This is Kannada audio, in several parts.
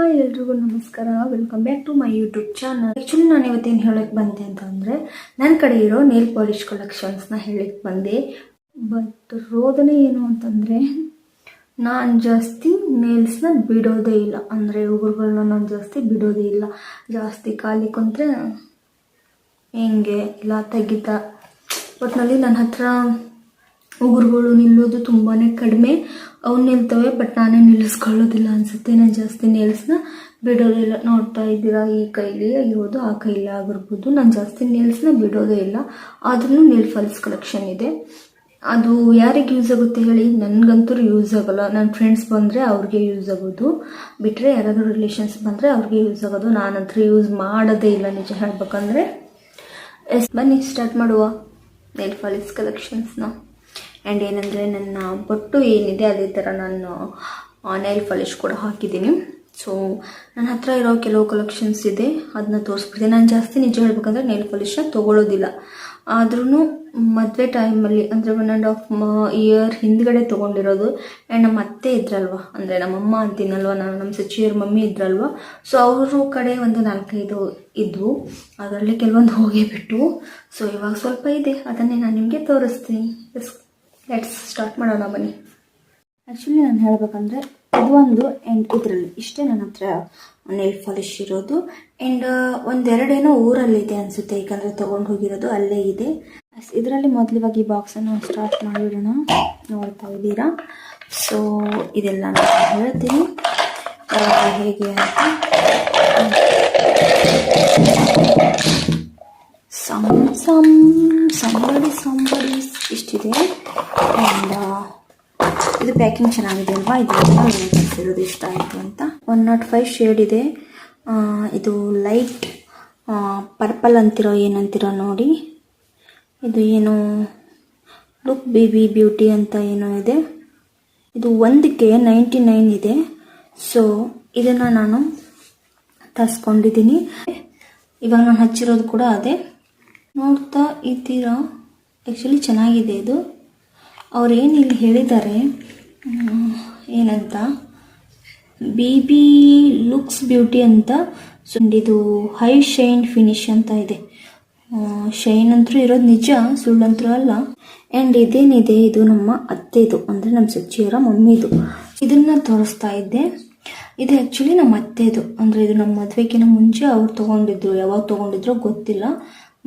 ಹಾಯ್ ಎಲ್ರಿಗೂ ನಮಸ್ಕಾರ, welcome back to my YouTube channel. Actually ನಾನು ಇವತ್ತೇನು ಹೇಳಕ್ಕೆ ಬಂದೆ ಅಂತಂದರೆ, ನನ್ನ ಕಡೆ ಇರೋ ನೇಲ್ ಪಾಲಿಶ್ ಕಲೆಕ್ಷನ್ಸ್ನ ಹೇಳಕ್ಕೆ ಬಂದೆ. ಬಟ್ ರೋದನೆ ಏನು ಅಂತಂದರೆ, ನಾನು ಜಾಸ್ತಿ ನೇಲ್ಸ್ನ ಬಿಡೋದೇ ಇಲ್ಲ. ಅಂದರೆ ಉಗುರುಗಳನ್ನ ನಾನು ಜಾಸ್ತಿ ಬಿಡೋದೇ ಇಲ್ಲ. ಜಾಸ್ತಿ ಖಾಲಿ ಕುಂತ್ರೆ ಹೆಂಗೆ ಇಲ್ಲ ತೆಗಿತಾ. ಒಟ್ಟಿನಲ್ಲಿ ನನ್ನ ಹತ್ರ ಉಗುರುಗಳು ನಿಲ್ಲೋದು ತುಂಬಾ ಕಡಿಮೆ. ಅವು ನಿಲ್ತವೆ, ಬಟ್ ನಾನೇ ನಿಲ್ಲಿಸ್ಕೊಳ್ಳೋದಿಲ್ಲ ಅನಿಸುತ್ತೆ. ನಾನು ಜಾಸ್ತಿ ನೇಲ್ಸ್ನ ಬಿಡೋದಿಲ್ಲ. ನೋಡ್ತಾ ಇದ್ದೀರಾ, ಈ ಕೈಲಿ ಆಗಿರ್ಬೋದು, ಆ ಕೈಲಿ ಆಗಿರ್ಬೋದು. ನಾನು ಜಾಸ್ತಿ ನೇಲ್ಸ್ನ ಬಿಡೋದೇ ಇಲ್ಲ. ಆದ್ರೂ ನೇಲ್ ಫಾಲಿಶ್ ಕಲೆಕ್ಷನ್ ಇದೆ. ಅದು ಯಾರಿಗೆ ಯೂಸ್ ಆಗುತ್ತೆ ಹೇಳಿ? ನನಗಂತೂ ಯೂಸ್ ಆಗೋಲ್ಲ. ನನ್ನ ಫ್ರೆಂಡ್ಸ್ ಬಂದರೆ ಅವ್ರಿಗೆ ಯೂಸ್ ಆಗೋದು, ಬಿಟ್ಟರೆ ಯಾರಾದರೂ ರಿಲೇಷನ್ಸ್ ಬಂದರೆ ಅವ್ರಿಗೆ ಯೂಸ್ ಆಗೋದು. ನಾನಂತೂ ಯೂಸ್ ಮಾಡೋದೇ ಇಲ್ಲ ನಿಜ ಹೇಳ್ಬೇಕಂದ್ರೆ. ಬನ್ನಿ ಸ್ಟಾರ್ಟ್ ಮಾಡುವ ನೇಲ್ ಫಾಲಿಶ್ ಕಲೆಕ್ಷನ್ಸ್ನ. ಆ್ಯಂಡ್ ಏನಂದರೆ, ನನ್ನ ಬೊಟ್ಟು ಏನಿದೆ ಅದೇ ಥರ ನಾನು ನೇಲ್ ಪಾಲಿಶ್ ಕೂಡ ಹಾಕಿದ್ದೀನಿ. ಸೊ ನನ್ನ ಹತ್ರ ಇರೋ ಕೆಲವು ಕಲೆಕ್ಷನ್ಸ್ ಇದೆ, ಅದನ್ನ ತೋರಿಸ್ಬಿಡ್ತೀನಿ. ನಾನು ಜಾಸ್ತಿ ನಿಜ ಹೇಳ್ಬೇಕಂದ್ರೆ ನೇಲ್ ಪಾಲಿಶ್ನ ತೊಗೊಳ್ಳೋದಿಲ್ಲ. ಆದ್ರೂ ಮದುವೆ ಟೈಮಲ್ಲಿ ಅಂದರೆ 1.5 ಇಯರ್ ಹಿಂದ್ಗಡೆ ತೊಗೊಂಡಿರೋದು. ಆ್ಯಂಡ್ ನಮ್ಮ ಅತ್ತೆ ಇದ್ರಲ್ವ, ಅಂದರೆ ನಮ್ಮಮ್ಮ ಅಂತೀನಲ್ವ, ನಮ್ಮ ಸಚಿಯರ್ ಮಮ್ಮಿ ಇದ್ರಲ್ವ. ಸೊ ಅವರು ಕಡೆ ಒಂದು 4-5 ಇದ್ವು. ಅದರಲ್ಲಿ ಕೆಲವೊಂದು ಹೋಗೇ ಬಿಟ್ಟು. ಸೊ ಇವಾಗ ಸ್ವಲ್ಪ ಇದೆ, ಅದನ್ನೇ ನಾನು ನಿಮಗೆ ತೋರಿಸ್ತೀನಿ. ಲೆಟ್ಸ್ ಸ್ಟಾರ್ಟ್ ಮಾಡೋಣ ಬನ್ನಿ. ಆ್ಯಕ್ಚುಲಿ ನಾನು ಹೇಳಬೇಕಂದ್ರೆ ಇದೊಂದು ಆ್ಯಂಡ್ ಇದರಲ್ಲಿ ಇಷ್ಟೇ ನನ್ನ ಹತ್ರ ನೇಲ್ ಪಾಲಿಶ್ ಇರೋದು. ಆ್ಯಂಡ್ ಒಂದೆರಡೇನೋ ಊರಲ್ಲಿದೆ ಅನಿಸುತ್ತೆ, ಯಾಕಂದರೆ ತೊಗೊಂಡು ಹೋಗಿರೋದು ಅಲ್ಲೇ ಇದೆ. ಇದರಲ್ಲಿ ಮೊದಲಿವಾಗಿ ಈ ಬಾಕ್ಸನ್ನು ಸ್ಟಾರ್ಟ್ ಮಾಡಿಬಿಡೋಣ. ನೋಡ್ತಾ ಇದ್ದೀರಾ. ಸೊ ಇದೆಲ್ಲ ನಾನು ಹೇಳ್ತೀನಿ ಹೇಗೆ ಅಂತ. ಸಂಬಡಿ ಇಷ್ಟಿದೆ. ಆ್ಯಂಡ್ ಇದು ಪ್ಯಾಕಿಂಗ್ ಚೆನ್ನಾಗಿದೆ ಅಲ್ವಾ, ಇದೆಲ್ಲ ಕಲಿಸಿರೋದು ಇಷ್ಟ ಆಯಿತು ಅಂತ. 105 ಶೇಡ್ ಇದೆ. ಇದು ಲೈಟ್ ಪರ್ಪಲ್ ಅಂತಿರೋ ಏನಂತಿರೋ ನೋಡಿ. ಇದು ಏನು ಲುಕ್ ಬೇಬಿ ಬ್ಯೂಟಿ ಅಂತ ಏನೋ ಇದೆ. ಇದು ಒಂದಕ್ಕೆ 99 ಇದೆ. ಸೊ ಇದನ್ನು ನಾನು ತರಿಸ್ಕೊಂಡಿದ್ದೀನಿ. ಇವಾಗ ನಾನು ಹಚ್ಚಿರೋದು ಕೂಡ ಅದೇ. ನೋಡ್ತಾ ಇದ್ದೀರಾ, ಆ್ಯಕ್ಚುಲಿ ಚೆನ್ನಾಗಿದೆ ಇದು. ಅವ್ರೇನು ಇಲ್ಲಿ ಹೇಳಿದ್ದಾರೆ ಏನಂತ, ಬೇಬಿ ಲುಕ್ಸ್ ಬ್ಯೂಟಿ ಅಂತ. ಸೊ ಇದು ಹೈ ಶೈನ್ ಫಿನಿಶ್ ಅಂತ ಇದೆ. ಶೈನ್ ಅಂತೂ ಇರೋದು ನಿಜ, ಸುಳ್ಳಂತೂ ಅಲ್ಲ. ಆ್ಯಂಡ್ ಇದೇನಿದೆ, ಇದು ನಮ್ಮ ಅತ್ತೆದು, ಅಂದರೆ ನಮ್ಮ ಸಚಿಯರ ಮಮ್ಮಿದು. ಇದನ್ನು ತೋರಿಸ್ತಾ ಇದ್ದೆ. ಇದು ಆ್ಯಕ್ಚುಲಿ ನಮ್ಮ ಅತ್ತೆದು, ಅಂದರೆ ಇದು ನಮ್ಮ ಮದುವೆಗಿನ ಮುಂಚೆ ಅವ್ರು ತೊಗೊಂಡಿದ್ರು. ಯಾವಾಗ ತೊಗೊಂಡಿದ್ರೋ ಗೊತ್ತಿಲ್ಲ.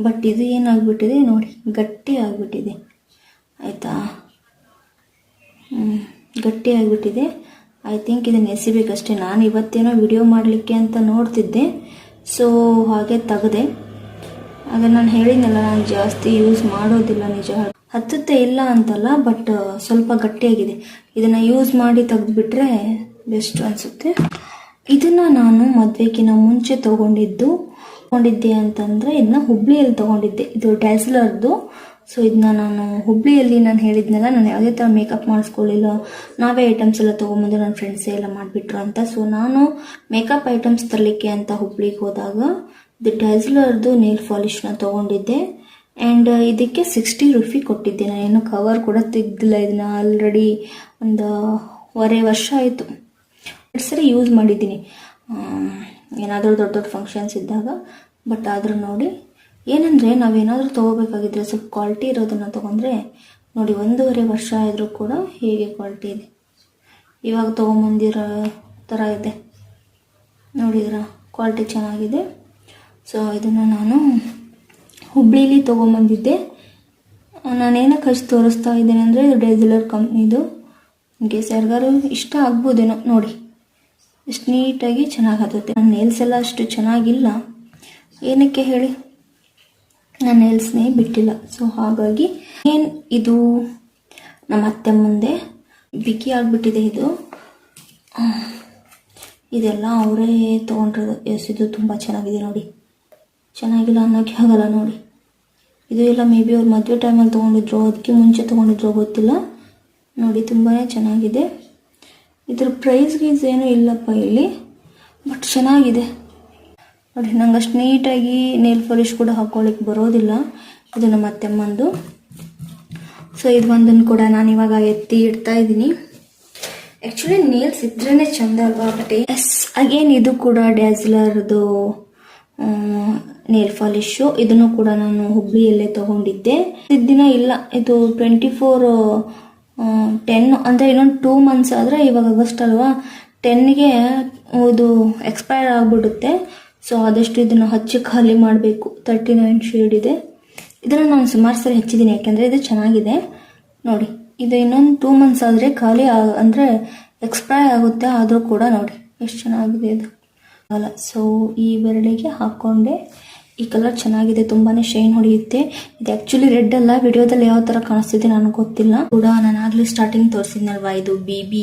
ಬಟ್ ಇದು ಏನಾಗ್ಬಿಟ್ಟಿದೆ ನೋಡಿ, ಗಟ್ಟಿ ಆಗಿಬಿಟ್ಟಿದೆ ಆಯಿತಾ. ಗಟ್ಟಿ ಆಗಿಬಿಟ್ಟಿದೆ. ಐ ಥಿಂಕ್ ಇದನ್ನು ಎಸಿಬೇಕಷ್ಟೇ. ನಾನು ಇವತ್ತೇನೋ ವಿಡಿಯೋ ಮಾಡಲಿಕ್ಕೆ ಅಂತ ನೋಡ್ತಿದ್ದೆ, ಸೊ ಹಾಗೆ ತೆಗೆದೆ. ಅದನ್ನು ನಾನು ಹೇಳಿದ್ನಲ್ಲ, ನಾನು ಜಾಸ್ತಿ ಯೂಸ್ ಮಾಡೋದಿಲ್ಲ ನಿಜ. ಹತ್ತುತ್ತೆ ಇಲ್ಲ ಅಂತಲ್ಲ, ಬಟ್ ಸ್ವಲ್ಪ ಗಟ್ಟಿಯಾಗಿದೆ. ಇದನ್ನು ಯೂಸ್ ಮಾಡಿ ತೆಗೆದುಬಿಟ್ರೆ ಬೆಸ್ಟ್ ಅನಿಸುತ್ತೆ. ಇದನ್ನು ನಾನು ಮದುವೆಗಿನ ಮುಂಚೆ ತೊಗೊಂಡಿದ್ದೆ ಅಂತಂದರೆ ಇದನ್ನ ಹುಬ್ಳಿಯಲ್ಲಿ ತೊಗೊಂಡಿದ್ದೆ. ಇದು ಡ್ಯಾಸ್ಲರ್ದು. ಸೊ ಇದನ್ನ ನಾನು ಹುಬ್ಳಿಯಲ್ಲಿ, ನಾನು ಹೇಳಿದ್ನಲ್ಲ, ನಾನು ಯಾವುದೇ ಥರ ಮೇಕಪ್ ಮಾಡಿಸ್ಕೊಳ್ಳಿಲ್ಲ. ನಾವೇ ಐಟಮ್ಸ್ ಎಲ್ಲ ತೊಗೊಂಬಂದು ನನ್ನ ಫ್ರೆಂಡ್ಸೇ ಎಲ್ಲ ಮಾಡಿಬಿಟ್ರು ಅಂತ. ಸೊ ನಾನು ಮೇಕಪ್ ಐಟಮ್ಸ್ ತರಲಿಕ್ಕೆ ಅಂತ ಹುಬ್ಳಿಗೆ ಹೋದಾಗ ಇದು ಡ್ಯಾಸ್ಲರ್ದು ನೇಲ್ ಪಾಲಿಶ್ನ ತೊಗೊಂಡಿದ್ದೆ. ಆ್ಯಂಡ್ ಇದಕ್ಕೆ 60 ರೂಪಿ ಕೊಟ್ಟಿದ್ದೆ. ನಾನೇನು ಕವರ್ ಕೂಡ ತೆಗ್ದಿಲ್ಲ. ಇದನ್ನ ಆಲ್ರೆಡಿ 1.5 ವರ್ಷ ಆಯಿತು. 2 ಸರಿ ಯೂಸ್ ಮಾಡಿದ್ದೀನಿ, ಏನಾದರೂ ದೊಡ್ಡ ಫಂಕ್ಷನ್ಸ್ ಇದ್ದಾಗ. ಬಟ್ ಆದರೂ ನೋಡಿ, ಏನಂದರೆ ನಾವೇನಾದರೂ ತೊಗೋಬೇಕಾಗಿದ್ರೆ ಸ್ವಲ್ಪ ಕ್ವಾಲಿಟಿ ಇರೋದನ್ನು ತೊಗೊಂಡ್ರೆ ನೋಡಿ, 1.5 ವರ್ಷ ಆದರೂ ಕೂಡ ಹೇಗೆ ಕ್ವಾಲಿಟಿ ಇದೆ. ಇವಾಗ ತೊಗೊಂಬಂದಿರೋ ಥರ ಇದೆ ನೋಡಿದ್ರ, ಕ್ವಾಲಿಟಿ ಚೆನ್ನಾಗಿದೆ. ಸೊ ಇದನ್ನು ನಾನು ಹುಬ್ಳಿಲಿ ತೊಗೊಂಬಂದಿದ್ದೆ. ನಾನೇನಕ್ಕೆ ಹಚ್ಚಿ ತೋರಿಸ್ತಾ ಇದ್ದೇನೆ ಅಂದರೆ, ಇದು ಡ್ಯಾಸ್ಲರ್ ಕಂಪ್ನಿದು. ಇನ್ಕೇಸ್ ಯಾರಿಗಾರು ಇಷ್ಟ ಆಗ್ಬೋದೇನೋ ನೋಡಿ, ಎಷ್ಟು ನೀಟಾಗಿ ಚೆನ್ನಾಗಿ ಹತ್ತುತ್ತೆ. ನನ್ನ ನೇಲ್ಸ್ ಎಲ್ಲ ಅಷ್ಟು ಚೆನ್ನಾಗಿಲ್ಲ. ಏನಕ್ಕೆ ಹೇಳಿ, ನಾನು ನೇಲ್ಸ್ನೇ ಬಿಟ್ಟಿಲ್ಲ. ಸೊ ಹಾಗಾಗಿ ಇದು ನಮ್ಮ ಅತ್ತೆ ಮುಂದೆ ಬಿಕ್ಕಿ ಆಗಿಬಿಟ್ಟಿದೆ. ಇದೆಲ್ಲ ಅವರೇ ತೊಗೊಂಡಿರೋದು. ಇದು ತುಂಬ ಚೆನ್ನಾಗಿದೆ ನೋಡಿ. ಚೆನ್ನಾಗಿಲ್ಲ ಅನ್ನೋಕ್ಕೆ ಆಗಲ್ಲ ನೋಡಿ. ಇದು ಎಲ್ಲ ಮೇ ಬಿ ಅವ್ರು ಮದುವೆ ಟೈಮಲ್ಲಿ ತೊಗೊಂಡಿದ್ರು, ಅದಕ್ಕೆ ಮುಂಚೆ ತೊಗೊಂಡಿದ್ರು ಗೊತ್ತಿಲ್ಲ. ನೋಡಿ ತುಂಬಾ ಚೆನ್ನಾಗಿದೆ. ಇದ್ರ ಪ್ರೈಸ್ ಏನೂ ಇಲ್ಲಪ್ಪ ಇಲ್ಲಿ, ಬಟ್ ಚೆನ್ನಾಗಿದೆ ನೋಡಿ. ನಂಗೆ ಅಷ್ಟು ನೀಟಾಗಿ ನೇಲ್ ಪಾಲಿಶ್ ಕೂಡ ಹಾಕ್ಕೊಳ್ಳಿಕ್ಕೆ ಬರೋದಿಲ್ಲ. ಇದು ನಮ್ಮ ಅತ್ತೆಮ್ಮಂದು. ಸೊ ಇದು ಒಂದನ್ನು ಕೂಡ ನಾನು ಇವಾಗ ಎತ್ತಿ ಇಡ್ತಾ ಇದ್ದೀನಿ. ಆ್ಯಕ್ಚುಲಿ ನೇಲ್ಸ್ ಇದ್ರೇ ಚಂದ ಅಲ್ವಾ. ಬಟ್ ಎಸ್ ಅಗೇನ್ ಇದು ಕೂಡ ಡ್ಯಾಜ್ಲರ್ದು ನೇಲ್ ಪಾಲಿಶು. ಇದನ್ನು ಕೂಡ ನಾನು ಹುಬ್ಳಿಯಲ್ಲೇ ತಗೊಂಡಿದ್ದೆ. ದಿನ ಇಲ್ಲ, ಇದು 24/10 ಅಂದರೆ ಇನ್ನೊಂದು 2 months ಆದರೆ, ಇವಾಗ ಆಗಸ್ಟ್ ಅಲ್ವಾ, 10ಗೆ ಇದು ಎಕ್ಸ್ಪೈರ್ ಆಗಿಬಿಡುತ್ತೆ. ಸೊ ಆದಷ್ಟು ಇದನ್ನು ಹಚ್ಚಿ ಖಾಲಿ ಮಾಡಬೇಕು. 39 ಶೇಡ್ ಇದೆ. ಇದನ್ನು ನಾನು ಸುಮಾರು ಸರಿ ಹಚ್ಚಿದ್ದೀನಿ, ಯಾಕೆಂದರೆ ಇದು ಚೆನ್ನಾಗಿದೆ ನೋಡಿ. ಇದು ಇನ್ನೊಂದು 2 months ಆದರೆ ಖಾಲಿ ಅಂದರೆ ಎಕ್ಸ್ಪೈರ್ ಆಗುತ್ತೆ. ಆದರೂ ಕೂಡ ನೋಡಿ ಎಷ್ಟು ಚೆನ್ನಾಗಿದೆ ಇದು ಅಲ್ಲ. ಸೊ ಈ ಬೆರಳಿಗೆ ಹಾಕ್ಕೊಂಡೆ. ಈ ಕಲರ್ ಚೆನ್ನಾಗಿದೆ, ತುಂಬಾ ಶೈನ್ ಹೊಡೆಯುತ್ತೆ. ಇದು ಆ್ಯಕ್ಚುಲಿ ರೆಡ್ ಅಲ್ಲ, ವಿಡಿಯೋದಲ್ಲಿ ಯಾವ ಥರ ಕಾಣಿಸ್ತಿದೆ ನನಗೆ ಗೊತ್ತಿಲ್ಲ ಕೂಡ. ನಾನು ಆಗಲೇ ಸ್ಟಾರ್ಟಿಂಗ್ ತೋರಿಸಿದ್ನಲ್ವಾ, ಇದು BB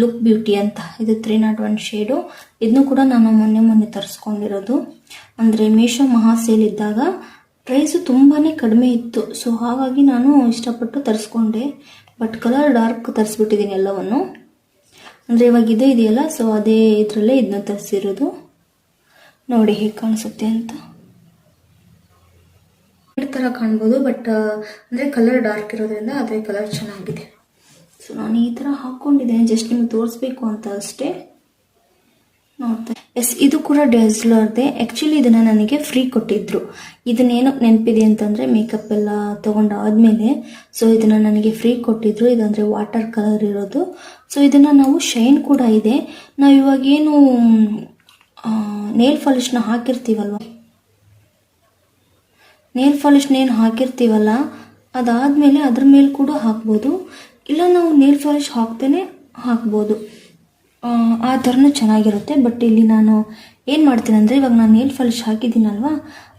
ಲುಕ್ ಬ್ಯೂಟಿ ಅಂತ. ಇದು 301 ಶೇಡು. ಇದನ್ನು ಕೂಡ ನಾನು ಮೊನ್ನೆ ತರಿಸ್ಕೊಂಡಿರೋದು. ಅಂದರೆ ಮೀಶೋ ಮಹಾ ಸೇಲ್ ಇದ್ದಾಗ ಪ್ರೈಸು ತುಂಬಾ ಕಡಿಮೆ ಇತ್ತು. ಸೊ ಹಾಗಾಗಿ ನಾನು ಇಷ್ಟಪಟ್ಟು ತರಿಸ್ಕೊಂಡೆ. ಬಟ್ ಕಲರ್ ಡಾರ್ಕ್ ತರಿಸ್ಬಿಟ್ಟಿದ್ದೀನಿ ಎಲ್ಲವನ್ನು. ಅಂದರೆ ಇವಾಗ ಇದೇ ಇದೆಯಲ್ಲ, ಸೊ ಅದೇ ಇದರಲ್ಲೇ ಇದನ್ನ ತರಿಸಿರೋದು. ನೋಡಿ ಹೇಗೆ ಕಾಣಿಸುತ್ತೆ ಅಂತ. ಈ ಥರ ಕಾಣ್ಬೋದು, ಬಟ್ ಅಂದರೆ ಕಲರ್ ಡಾರ್ಕ್ ಇರೋದ್ರಿಂದ ಅದೇ ಕಲರ್ ಚೆನ್ನಾಗಿದೆ. ಸೊ ನಾನು ಈ ಥರ ಹಾಕ್ಕೊಂಡಿದ್ದೇನೆ, ಜಸ್ಟ್ ನಿಮ್ಗೆ ತೋರಿಸ್ಬೇಕು ಅಂತ ಅಷ್ಟೇ. ನೋಡ್ತಾ ಎಸ್, ಇದು ಕೂಡ ಡ್ಯಾಜ್ಲರ್ದೆ. ಆ್ಯಕ್ಚುಲಿ ಇದನ್ನು ನನಗೆ ಫ್ರೀ ಕೊಟ್ಟಿದ್ರು. ಇದನ್ನೇನು ನೆನಪಿದೆ ಅಂತಂದರೆ, ಮೇಕಪ್ ಎಲ್ಲ ತೊಗೊಂಡಾದ್ಮೇಲೆ ಸೊ ಇದನ್ನು ನನಗೆ ಫ್ರೀ ಕೊಟ್ಟಿದ್ರು. ಇದಂದರೆ ವಾಟರ್ ಕಲರ್ ಇರೋದು. ಸೊ ಇದನ್ನು ನಾವು ಶೈನ್ ಕೂಡ ಇದೆ. ನಾವು ಇವಾಗೇನು ನೇಲ್ ಪಾಲಿಷ್ನ ಹಾಕಿರ್ತೀವಲ್ವ, ನೇಲ್ ಪಾಲಿಷ್ನೇನು ಹಾಕಿರ್ತೀವಲ್ಲ, ಅದಾದಮೇಲೆ ಅದ್ರ ಮೇಲೆ ಕೂಡ ಹಾಕ್ಬೋದು, ಇಲ್ಲ ನಾವು ನೇಲ್ ಪಾಲಿಶ್ ಹಾಕ್ತೇನೆ ಹಾಕ್ಬೋದು. ಆ ಥರನೂ ಚೆನ್ನಾಗಿರುತ್ತೆ. ಬಟ್ ಇಲ್ಲಿ ನಾನು ಏನು ಮಾಡ್ತೀನಿ ಅಂದರೆ, ಇವಾಗ ನಾನು ನೇಲ್ ಪಾಲಿಶ್ ಹಾಕಿದ್ದೀನಲ್ವ,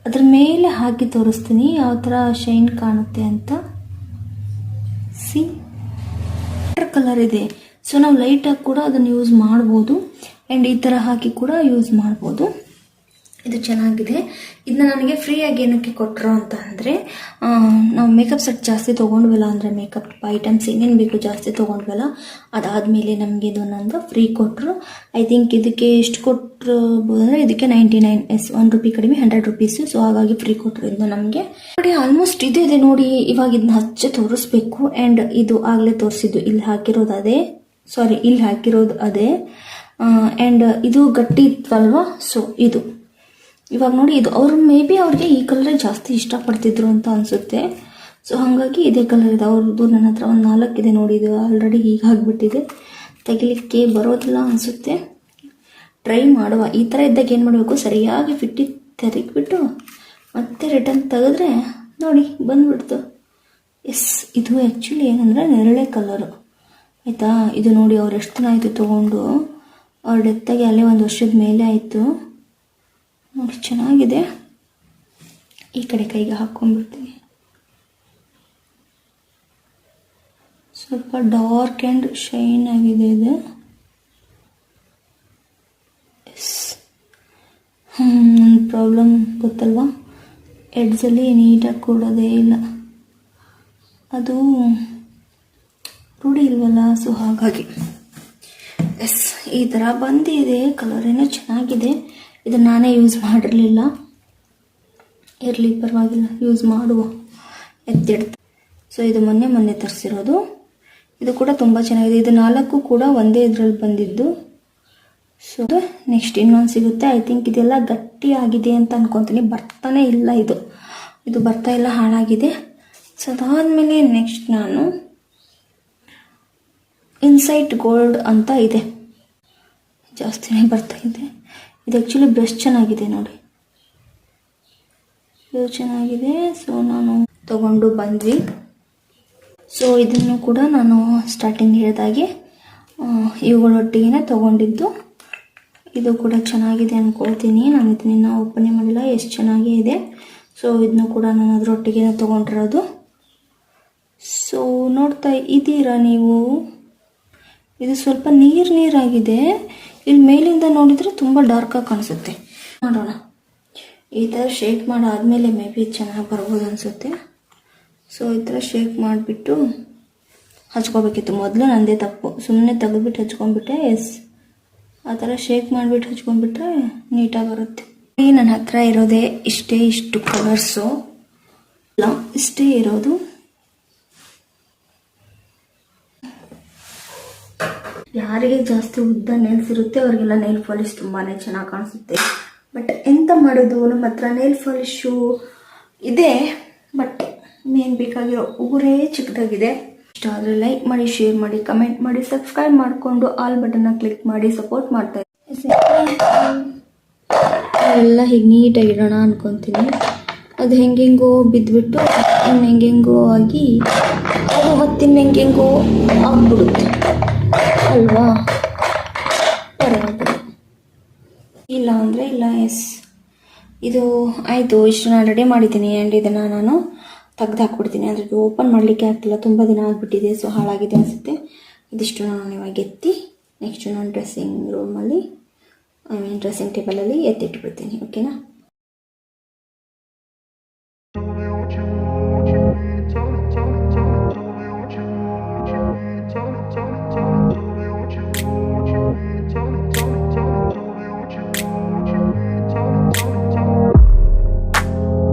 ಅದ್ರ ಮೇಲೆ ಹಾಕಿ ತೋರಿಸ್ತೀನಿ ಯಾವ ಥರ ಶೈನ್ ಕಾಣುತ್ತೆ ಅಂತ. ಸಿ ವಾಟರ್ ಕಲರ್ ಇದೆ. ಸೊ ನಾವು ಲೈಟಾಗಿ ಕೂಡ ಅದನ್ನು ಯೂಸ್ ಮಾಡ್ಬೋದು. ಆ್ಯಂಡ್ ಈ ಥರ ಹಾಕಿ ಕೂಡ ಯೂಸ್ ಮಾಡ್ಬೋದು. ಇದು ಚೆನ್ನಾಗಿದೆ. ಇದನ್ನ ನನಗೆ ಫ್ರೀಯಾಗಿ ಏನಕ್ಕೆ ಕೊಟ್ಟರು ಅಂತ ಅಂದರೆ, ನಾವು ಮೇಕಪ್ ಸೆಟ್ ಜಾಸ್ತಿ ತೊಗೊಂಡ್ವಲ್ಲ, ಅಂದರೆ ಮೇಕಪ್ ಐಟಮ್ಸ್ ಏನೇನು ಬೇಕು ಜಾಸ್ತಿ ತೊಗೊಂಡ್ವಲ್ಲ, ಅದಾದಮೇಲೆ ನಮಗೆ ಇದನ್ನೊಂದು ಫ್ರೀ ಕೊಟ್ಟರು. ಐ ಥಿಂಕ್ ಇದಕ್ಕೆ ಎಷ್ಟು ಕೊಟ್ಟರು ಅಂದರೆ, ಇದಕ್ಕೆ 99 1 ರೂಪಿ ಕಡಿಮೆ 100 ರೂಪೀಸು. ಸೊ ಹಾಗಾಗಿ ಫ್ರೀ ಕೊಟ್ಟರು ಇದು ನಮಗೆ. ನೋಡಿ ಆಲ್ಮೋಸ್ಟ್ ಇದೆ ನೋಡಿ. ಇವಾಗ ಇದನ್ನ ಹಚ್ಚಿ ತೋರಿಸ್ಬೇಕು. ಆ್ಯಂಡ್ ಇದು ಆಗಲೇ ತೋರಿಸಿದ್ದು ಇಲ್ಲಿ ಹಾಕಿರೋದು ಅದೇ, ಸಾರಿ ಇಲ್ಲಿ ಹಾಕಿರೋದು ಅದೇ. ಆ್ಯಂಡ್ ಇದು ಗಟ್ಟಿ ಇತ್ತಲ್ವ, ಸೊ ಇದು ಇವಾಗ ನೋಡಿ. ಇದು ಅವರು ಮೇ ಬಿ ಅವ್ರಿಗೆ ಈ ಕಲರೇ ಜಾಸ್ತಿ ಇಷ್ಟಪಡ್ತಿದ್ರು ಅಂತ ಅನಿಸುತ್ತೆ. ಸೊ ಹಾಗಾಗಿ ಇದೇ ಕಲರ್ ಇದೆ ಅವ್ರದ್ದು. ನನ್ನ ಹತ್ರ ಒಂದು 4 ಇದೆ ನೋಡಿ. ಇದು ಆಲ್ರೆಡಿ ಹೀಗಾಗಿಬಿಟ್ಟಿದೆ, ತೆಗಿಲಿಕ್ಕೆ ಬರೋದಿಲ್ಲ ಅನಿಸುತ್ತೆ. ಟ್ರೈ ಮಾಡುವ. ಈ ಥರ ಇದ್ದಾಗ ಏನು ಮಾಡಬೇಕು, ಸರಿಯಾಗಿ ಫಿಟ್ಟಿ ತೆಗೆದ್ಬಿಟ್ಟು ಮತ್ತೆ ರಿಟರ್ನ್ ತೆಗೆದ್ರೆ ನೋಡಿ ಬಂದುಬಿಡ್ತು. ಎಸ್, ಇದು ಆ್ಯಕ್ಚುಲಿ ಏನಂದರೆ ನೇರಳೆ ಕಲರು ಆಯಿತಾ. ಇದು ನೋಡಿ ಅವ್ರು ಎಷ್ಟು ದಿನ ಆಯಿತು ತೊಗೊಂಡು. ಅವ್ರ ಡೆತ್ತಾಗಿ ಅಲ್ಲೇ 1 ವರ್ಷದ ಮೇಲೆ ಆಯಿತು ನೋಡಿ. ಚೆನ್ನಾಗಿದೆ. ಈ ಕಡೆ ಕೈಗೆ ಹಾಕ್ಕೊಂಡ್ಬಿಡ್ತೀನಿ. ಸ್ವಲ್ಪ ಡಾರ್ಕ್ ಆ್ಯಂಡ್ ಶೈನ್ ಆಗಿದೆ ಇದು. ಎಸ್, ಒಂದು ಪ್ರಾಬ್ಲಮ್ ಗೊತ್ತಲ್ವಾ, ಎಡ್ಜಲ್ಲಿ ನೀಟಾಗಿ ಕೂಡೋದೇ ಇಲ್ಲ, ಅದು ರೂಢಿ ಇಲ್ವಲ್ಲ. ಸೊ ಹಾಗಾಗಿ ಎಸ್, ಈ ಥರ ಬಂದಿದೆ. ಕಲರ್ ಏನೋ ಚೆನ್ನಾಗಿದೆ. ಇದನ್ನು ನಾನೇ ಯೂಸ್ ಮಾಡಿರಲಿಲ್ಲ. ಇರಲಿ ಪರವಾಗಿಲ್ಲ, ಯೂಸ್ ಮಾಡುವ. ಎತ್ತಿಡ್ತು. ಸೊ ಇದು ಮೊನ್ನೆ ತರಿಸಿರೋದು. ಇದು ಕೂಡ ತುಂಬ ಚೆನ್ನಾಗಿದೆ. ಇದು 4 ಕೂಡ ಒಂದೇ ಇದರಲ್ಲಿ ಬಂದಿದ್ದು. ಸೊ ನೆಕ್ಸ್ಟ್ ಇನ್ನೊಂದು ಸಿಗುತ್ತೆ. ಐ ಥಿಂಕ್ ಇದೆಲ್ಲ ಗಟ್ಟಿ ಆಗಿದೆ ಅಂತ ಅನ್ಕೊತೀನಿ. ಬರ್ತಾನೆ ಇಲ್ಲ, ಇದು ಬರ್ತಾ ಇಲ್ಲ, ಹಾಳಾಗಿದೆ. ಸೊ ಅದಾದಮೇಲೆ ನೆಕ್ಸ್ಟ್ ನಾನು ಇನ್ಸೈಟ್ ಗೋಲ್ಡ್ ಅಂತ ಇದೆ, ಜಾಸ್ತಿನೇ ಬರ್ತಾ ಇದೆ. ಇದು ಆ್ಯಕ್ಚುಲಿ ಬ್ರಷ್ ಚೆನ್ನಾಗಿದೆ ನೋಡಿ, ಇದು ಚೆನ್ನಾಗಿದೆ. ಸೊ ನಾನು ತಗೊಂಡು ಬಂದ್ವಿ. ಸೊ ಇದನ್ನು ಕೂಡ ನಾನು ಸ್ಟಾರ್ಟಿಂಗ್ ಹೇಳಿದಾಗೆ ಇವುಗಳೊಟ್ಟಿಗೆ ತಗೊಂಡಿದ್ದು. ಇದು ಕೂಡ ಚೆನ್ನಾಗಿದೆ ಅಂದ್ಕೊಳ್ತೀನಿ. ನಾನು ಇದನ್ನ ಓಪನ್ ಮಾಡಿಲ್ಲ, ಎಷ್ಟು ಚೆನ್ನಾಗೇ ಇದೆ. ಸೊ ಇದನ್ನು ಕೂಡ ನಾನು ಅದರೊಟ್ಟಿಗೆ ತೊಗೊಂಡಿರೋದು. ಸೊ ನೋಡ್ತಾ ಇದ್ದೀರಾ ನೀವು, ಇದು ಸ್ವಲ್ಪ ನೀರಾಗಿದೆ. ಇಲ್ಲಿ ಮೇಲಿಂದ ನೋಡಿದರೆ ತುಂಬ ಡಾರ್ಕಾಗಿ ಕಾಣಿಸುತ್ತೆ. ಮಾಡೋಣ, ಈ ಥರ ಶೇಕ್ ಮಾಡಾದಮೇಲೆ ಮೇ ಬಿ ಚೆನ್ನಾಗಿ ಬರ್ಬೋದು ಅನಿಸುತ್ತೆ. ಸೊ ಈ ಥರ ಶೇಕ್ ಮಾಡಿಬಿಟ್ಟು ಹಚ್ಕೋಬೇಕಿತ್ತು. ಮೊದಲು ನಂದೇ ತಪ್ಪು, ಸುಮ್ಮನೆ ತೆಗೆದ್ಬಿಟ್ಟು ಹಚ್ಕೊಂಡ್ಬಿಟ್ಟೆ. ಎಸ್, ಆ ಥರ ಶೇಕ್ ಮಾಡಿಬಿಟ್ಟು ಹಚ್ಕೊಂಡ್ಬಿಟ್ರೆ ನೀಟಾಗಿ ಬರುತ್ತೆ. ನನ್ನ ಹತ್ರ ಇರೋದೇ ಇಷ್ಟು ಕಲರ್ಸು ಇಲ್ಲ, ಇಷ್ಟೇ ಇರೋದು. ಯಾರಿಗೆ ಜಾಸ್ತಿ ಉದ್ದ ನೇಲ್ಸ್ ಇರುತ್ತೆ ಅವರಿಗೆಲ್ಲ ನೇಲ್ ಪಾಲಿಶ್ ತುಂಬಾ ಚೆನ್ನಾಗಿ ಕಾಣಿಸುತ್ತೆ. ಬಟ್ ಎಂತ ಮಾಡೋದು, ನಮ್ಮ ಹತ್ರ ನೇಲ್ ಪಾಲಿಶು ಇದೆ, ಬಟ್ ಮೇನ್ ಬೇಕಾಗಿರೋ ಉಗುರೇ ಚಿಕ್ಕದಾಗಿದೆ. ಇಷ್ಟ ಆದರೆ ಲೈಕ್ ಮಾಡಿ, ಶೇರ್ ಮಾಡಿ, ಕಮೆಂಟ್ ಮಾಡಿ, ಸಬ್ಸ್ಕ್ರೈಬ್ ಮಾಡಿಕೊಂಡು ಆಲ್ ಬಟನ್ನ ಕ್ಲಿಕ್ ಮಾಡಿ ಸಪೋರ್ಟ್ ಮಾಡ್ತಾ ಇದ್ದೀನಿ. ಎಲ್ಲ ಹೀಗೆ ನೀಟಾಗಿಡೋಣ ಅನ್ಕೊತೀನಿ. ಅದು ಹೆಂಗೆಂಗೋ ಬಿದ್ದುಬಿಟ್ಟು ಇನ್ನು ಹೆಂಗೆಂಗೋ ಆಗಿ ಅದು ಮತ್ತಿನ್ನು ಹೆಂಗೆಂಗೋ ಆಗ್ಬಿಡುತ್ತೆ ಅಲ್ವಾ. ಪರವಾಗಿಲ್ಲ, ಇಲ್ಲ ಅಂದರೆ ಇಲ್ಲ. ಎಸ್, ಇದು ಆಯಿತು. ಇಷ್ಟು ನಾನು ರೆಡಿ ಮಾಡಿದ್ದೀನಿ ಆ್ಯಂಡ್ ಇದನ್ನು ನಾನು ತೆಗ್ದು ಹಾಕ್ಬಿಡ್ತೀನಿ. ಅಂದರೆ ಇದು ಓಪನ್ ಮಾಡಲಿಕ್ಕೆ ಆಗ್ತಿಲ್ಲ, ತುಂಬ ದಿನ ಆಗಿಬಿಟ್ಟಿದೆ, ಸೊ ಹಾಳಾಗಿದೆ ಅನಿಸುತ್ತೆ. ಇದಿಷ್ಟು ನಾನು ಇವಾಗ ಎತ್ತಿ ನೆಕ್ಸ್ಟ್ ನಾನು ಡ್ರೆಸ್ಸಿಂಗ್ ರೂಮಲ್ಲಿ ಡ್ರೆಸ್ಸಿಂಗ್ ಟೇಬಲಲ್ಲಿ ಎತ್ತಿಟ್ಬಿಡ್ತೀನಿ. ಓಕೆನಾ.